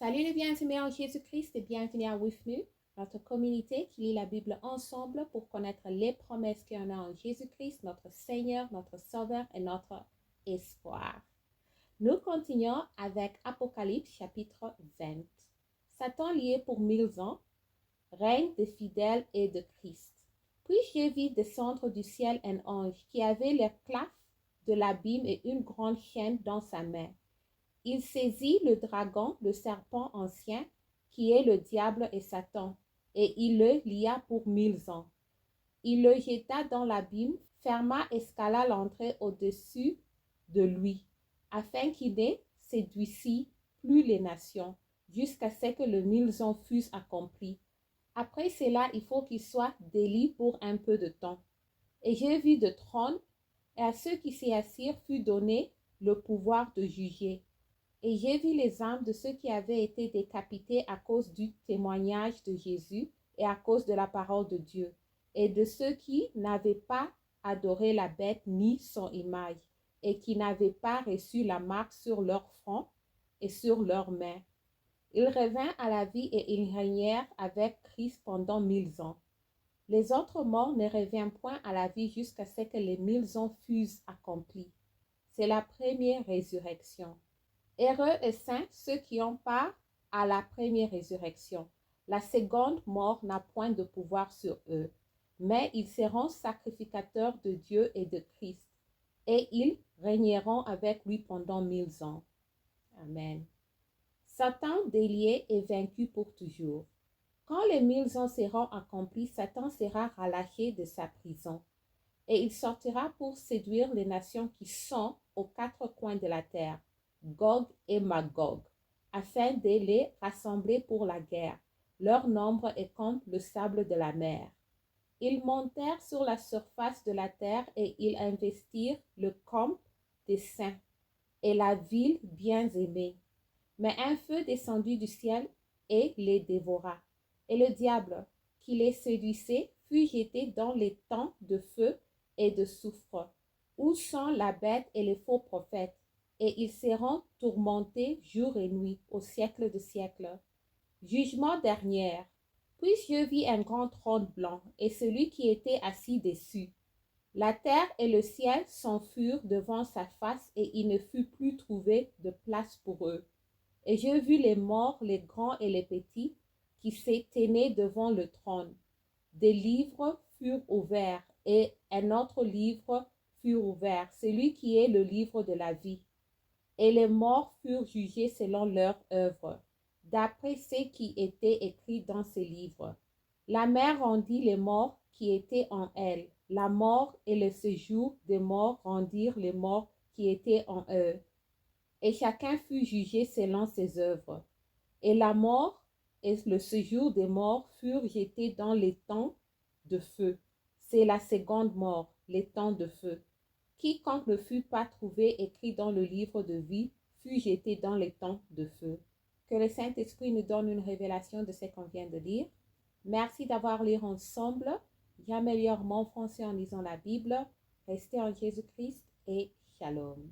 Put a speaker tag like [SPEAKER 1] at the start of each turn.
[SPEAKER 1] Salut les bien-aimés en Jésus-Christ et bienvenue à With Me, notre communauté qui lit la Bible ensemble pour connaître les promesses qu'il y en a en Jésus-Christ, notre Seigneur, notre Sauveur et notre espoir. Nous continuons avec Apocalypse chapitre 20. Satan lié pour 1000 ans, règne des fidèles et de Christ. Puis j'ai vu descendre du ciel un ange qui avait l'éclaf de l'abîme et une grande chaîne dans sa main. Il saisit le dragon, le serpent ancien, qui est le diable et Satan, et il le lia pour 1000 ans. Il le jeta dans l'abîme, ferma et scala l'entrée au-dessus de lui, afin qu'il ne séduisît plus les nations, jusqu'à ce que le 1000 ans fussent accomplis. Après cela, il faut qu'il soit délié pour un peu de temps. Et j'ai vu de trône, et à ceux qui s'y assirent fut donné le pouvoir de juger. Et j'ai vu les âmes de ceux qui avaient été décapités à cause du témoignage de Jésus et à cause de la parole de Dieu, et de ceux qui n'avaient pas adoré la bête ni son image, et qui n'avaient pas reçu la marque sur leur front et sur leurs mains. Ils revinrent à la vie et ils régnèrent avec Christ pendant 1000 ans. Les autres morts ne revinrent point à la vie jusqu'à ce que les 1000 ans fussent accomplis. C'est la première résurrection. Heureux et saints ceux qui ont part à la première résurrection. La seconde mort n'a point de pouvoir sur eux, mais ils seront sacrificateurs de Dieu et de Christ, et ils régneront avec lui pendant 1000 ans. Amen. Satan délié et vaincu pour toujours. Quand les 1000 ans seront accomplis, Satan sera relâché de sa prison, et il sortira pour séduire les nations qui sont aux quatre coins de la terre, Gog et Magog, afin de les rassembler pour la guerre. Leur nombre est comme le sable de la mer. Ils montèrent sur la surface de la terre et ils investirent le camp des saints et la ville bien aimée. Mais un feu descendit du ciel et les dévora. Et le diable, qui les séduisait, fut jeté dans les temps de feu et de soufre, où sont la bête et les faux prophètes, et ils seront tourmentés jour et nuit au siècle de siècles. Jugement dernier. Puis je vis un grand trône blanc, et celui qui était assis dessus. La terre et le ciel s'enfuirent devant sa face, et il ne fut plus trouvé de place pour eux. Et je vis les morts, les grands et les petits, qui se tenaient devant le trône. Des livres furent ouverts, et un autre livre fut ouvert, celui qui est le livre de la vie. Et les morts furent jugés selon leurs œuvres, d'après ce qui était écrit dans ces livres. La mer rendit les morts qui étaient en elle. La mort et le séjour des morts rendirent les morts qui étaient en eux. Et chacun fut jugé selon ses œuvres. Et la mort et le séjour des morts furent jetés dans les temps de feu. C'est la seconde mort, les temps de feu. Quiconque ne fut pas trouvé écrit dans le livre de vie fut jeté dans les temps de feu. Que le Saint-Esprit nous donne une révélation de ce qu'on vient de lire. Merci d'avoir lu ensemble. J'améliore mon français en lisant la Bible. Restez en Jésus-Christ et shalom.